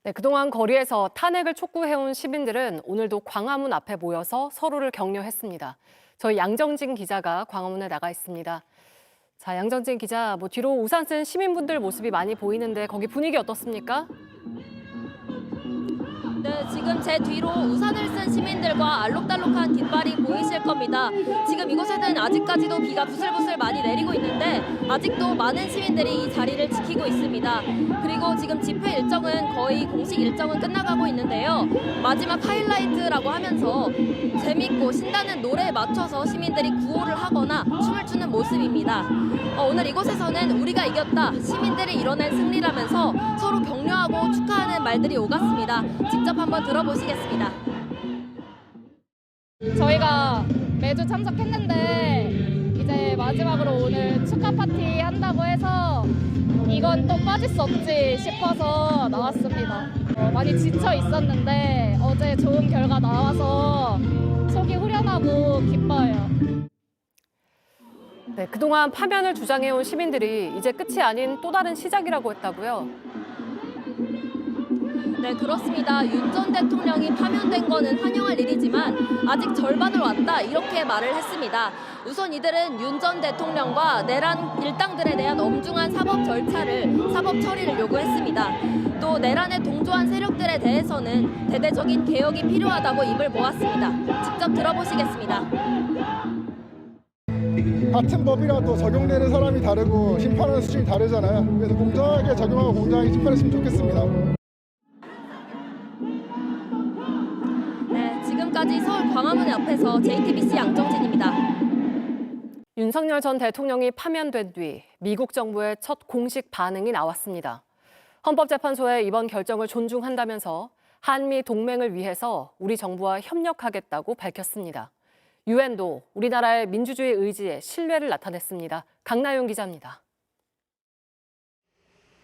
네, 그동안 거리에서 탄핵을 촉구해온 시민들은 오늘도 광화문 앞에 모여서 서로를 격려했습니다. 저희 양정진 기자가 광화문에 나가 있습니다. 자, 양정진 기자, 뒤로 우산 쓴 시민분들 모습이 많이 보이는데 거기 분위기 어떻습니까? 네, 지금 제 뒤로 우산을 쓴 시민들과 알록달록한 깃발이 보이실 겁니다. 지금 이곳에는 아직까지도 비가 부슬부슬 많이 내리고 있는데 아직도 많은 시민들이 이 자리를 지키고 있습니다. 그리고 지금 집회 일정은 거의 공식 일정은 끝나가고 있는데요. 마지막 하이라이트라고 하면서 재밌고 신나는 노래에 맞춰서 시민들이 구호를 하거나 춤을 추는 모습입니다. 오늘 이곳에서는 우리가 이겼다, 시민들이 이뤄낸 승리라면서 서로 격려하고 축하하는 말들이 오갔습니다. 직접 한번 들어보시겠습니다. 저희가 매주 참석했는데 이제 마지막으로 오늘 축하 파티 한다고 해서 이건 또 빠질 수 없지 싶어서 나왔습니다. 많이 지쳐 있었는데 어제 좋은 결과 나와서 속이 후련하고 기뻐요. 네, 그동안 파면을 주장해온 시민들이 이제 끝이 아닌 또 다른 시작이라고 했다고요? 네, 그렇습니다. 윤 전 대통령이 파면된 거는 환영할 일이지만 아직 절반을 왔다, 이렇게 말을 했습니다. 우선 이들은 윤 전 대통령과 내란 일당들에 대한 엄중한 사법 처리를 요구했습니다. 또 내란에 동조한 세력들에 대해서는 대대적인 개혁이 필요하다고 입을 모았습니다. 직접 들어보시겠습니다. 같은 법이라도 적용되는 사람이 다르고 심판하는 수준이 다르잖아요. 그래서 공정하게 적용하고 공정하게 심판했으면 좋겠습니다. 네, 지금까지 서울 광화문 앞에서 JTBC 양정진입니다. 윤석열 전 대통령이 파면된 뒤 미국 정부의 첫 공식 반응이 나왔습니다. 헌법재판소의 이번 결정을 존중한다면서 한미 동맹을 위해서 우리 정부와 협력하겠다고 밝혔습니다. 유엔도 우리나라의 민주주의 의지에 신뢰를 나타냈습니다. 강나윤 기자입니다.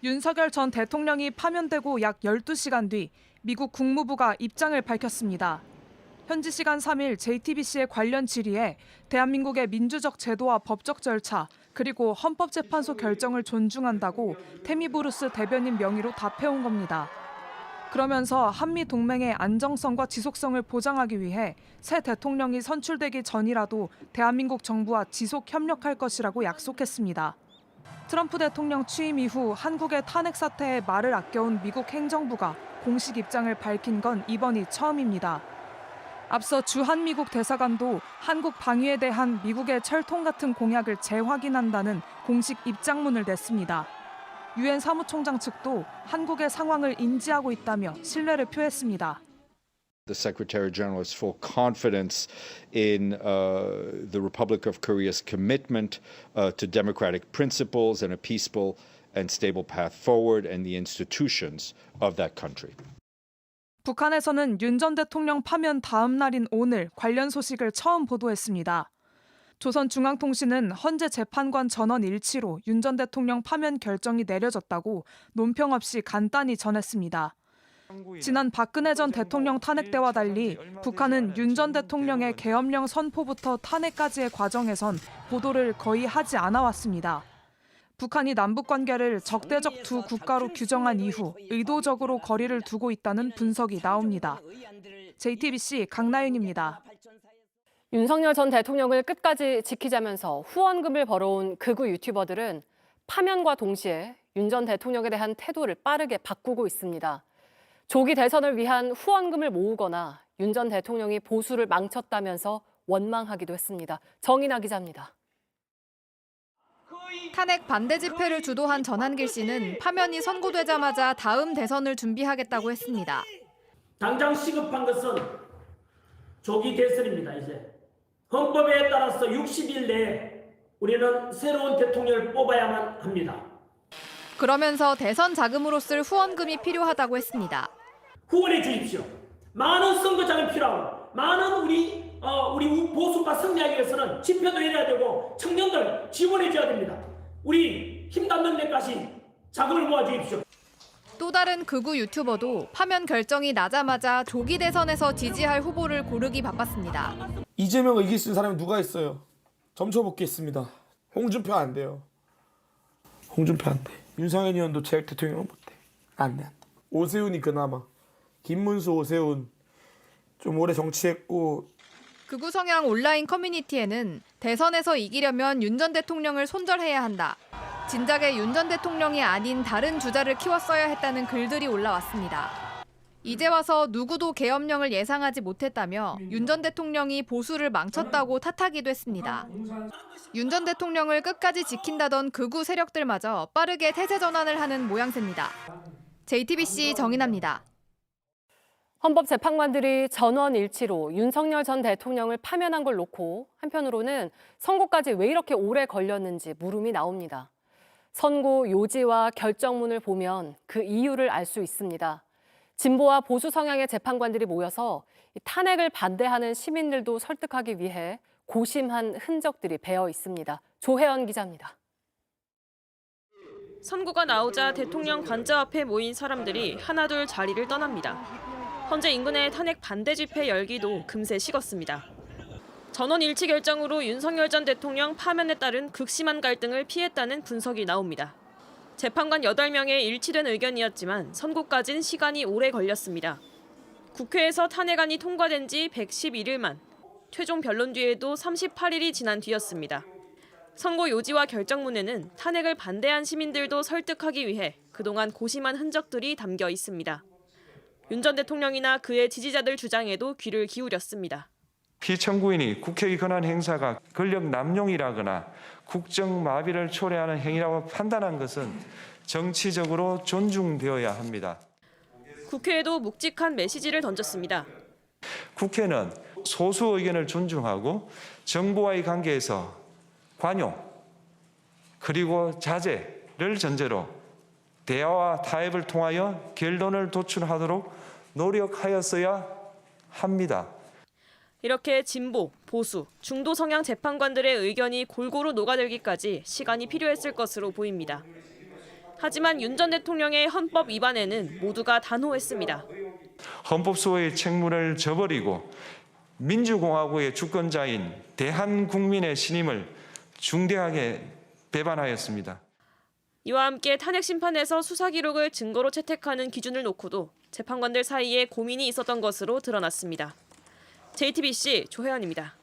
윤석열 전 대통령이 파면되고 약 12시간 뒤 미국 국무부가 입장을 밝혔습니다. 현지 시간 3일 JTBC의 관련 질의에 대한민국의 민주적 제도와 법적 절차, 그리고 헌법재판소 결정을 존중한다고 태미 브루스 대변인 명의로 답해온 겁니다. 그러면서 한미 동맹의 안정성과 지속성을 보장하기 위해 새 대통령이 선출되기 전이라도 대한민국 정부와 지속 협력할 것이라고 약속했습니다. 트럼프 대통령 취임 이후 한국의 탄핵 사태에 말을 아껴온 미국 행정부가 공식 입장을 밝힌 건 이번이 처음입니다. 앞서 주한미국 대사관도 한국 방위에 대한 미국의 철통 같은 공약을 재확인한다는 공식 입장문을 냈습니다. 유엔 사무총장 측도 한국의 상황을 인지하고 있다며 신뢰를 표했습니다. The Secretary General has full confidence in the Republic of Korea's commitment to democratic principles and a peaceful and stable path forward and the institutions of that country. 북한에서는 윤 전 대통령 파면 다음 날인 오늘 관련 소식을 처음 보도했습니다. 조선중앙통신은 헌재 재판관 전원 일치로 윤 전 대통령 파면 결정이 내려졌다고 논평 없이 간단히 전했습니다. 지난 박근혜 전 대통령 탄핵 때와 달리 북한은 윤 전 대통령의 계엄령 선포부터 탄핵까지의 과정에선 보도를 거의 하지 않아 왔습니다. 북한이 남북 관계를 적대적 두 국가로 규정한 이후 의도적으로 거리를 두고 있다는 분석이 나옵니다. JTBC 강나윤입니다. 윤석열 전 대통령을 끝까지 지키자면서 후원금을 벌어온 극우 유튜버들은 파면과 동시에 윤 전 대통령에 대한 태도를 빠르게 바꾸고 있습니다. 조기 대선을 위한 후원금을 모으거나 윤 전 대통령이 보수를 망쳤다면서 원망하기도 했습니다. 정인아 기자입니다. 탄핵 반대 집회를 주도한 전한길 씨는 파면이 선고되자마자 다음 대선을 준비하겠다고 했습니다. 당장 시급한 것은 조기 대선입니다. 이제 헌법에 따라서 60일 내에 우리는 새로운 대통령을 뽑아야만 합니다. 그러면서 대선 자금으로 쓸 후원금이 필요하다고 했습니다. 후원해 주십시오. 많은 선거장이 필요하고 많은 우리 보수가 승리하기 위해서는 집회도 해야 되고 청년들 지원해 줘야 됩니다. 우리 힘닿는 데까지 자금을 모아 주십시오. 또 다른 극우 유튜버도 파면 결정이 나자마자 조기 대선에서 지지할 후보를 고르기 바빴습니다. 이재명을 이길 수 있는 사람이 누가 있어요? 점쳐보겠습니다. 홍준표 안 돼요. 홍준표 안 돼. 윤석열 의원도 제 대통령은 못 돼. 안 돼. 오세훈이 그나마. 김문수, 오세훈 좀 오래 정치했고 극우 성향 온라인 커뮤니티에는 대선에서 이기려면 윤 전 대통령을 손절해야 한다. 진작에 윤 전 대통령이 아닌 다른 주자를 키웠어야 했다는 글들이 올라왔습니다. 이제 와서 누구도 계엄령을 예상하지 못했다며 윤 전 대통령이 보수를 망쳤다고 탓하기도 했습니다. 윤 전 대통령을 끝까지 지킨다던 극우 세력들마저 빠르게 태세 전환을 하는 모양새입니다. JTBC 정인아입니다. 헌법재판관들이 전원일치로 윤석열 전 대통령을 파면한 걸 놓고 한편으로는 선고까지 왜 이렇게 오래 걸렸는지 물음이 나옵니다. 선고 요지와 결정문을 보면 그 이유를 알 수 있습니다. 진보와 보수 성향의 재판관들이 모여서 탄핵을 반대하는 시민들도 설득하기 위해 고심한 흔적들이 배어 있습니다. 조혜연 기자입니다. 선고가 나오자 대통령 관저 앞에 모인 사람들이 하나둘 자리를 떠납니다. 헌재 인근의 탄핵 반대 집회 열기도 금세 식었습니다. 전원 일치 결정으로 윤석열 전 대통령 파면에 따른 극심한 갈등을 피했다는 분석이 나옵니다. 재판관 8명의 일치된 의견이었지만 선고까진 시간이 오래 걸렸습니다. 국회에서 탄핵안이 통과된 지 111일 만, 최종 변론 뒤에도 38일이 지난 뒤였습니다. 선고 요지와 결정문에는 탄핵을 반대한 시민들도 설득하기 위해 그동안 고심한 흔적들이 담겨 있습니다. 윤 전 대통령이나 그의 지지자들 주장에도 귀를 기울였습니다. 피청구인이 국회의 권한 행사가 권력 남용이라거나 국정 마비를 초래하는 행위라고 판단한 것은 정치적으로 존중되어야 합니다. 국회에도 묵직한 메시지를 던졌습니다. 국회는 소수 의견을 존중하고 정부와의 관계에서 관용 그리고 자제를 전제로 대화와 타협을 통하여 결론을 도출하도록 노력하였어야 합니다. 이렇게 진보, 보수, 중도 성향 재판관들의 의견이 골고루 녹아들기까지 시간이 필요했을 것으로 보입니다. 하지만 윤 전 대통령의 헌법 위반에는 모두가 단호했습니다. 헌법소의 책무를 저버리고 민주공화국의 주권자인 대한국민의 신임을 중대하게 배반하였습니다. 이와 함께 탄핵 심판에서 수사 기록을 증거로 채택하는 기준을 놓고도 재판관들 사이에 고민이 있었던 것으로 드러났습니다. JTBC 조혜연입니다.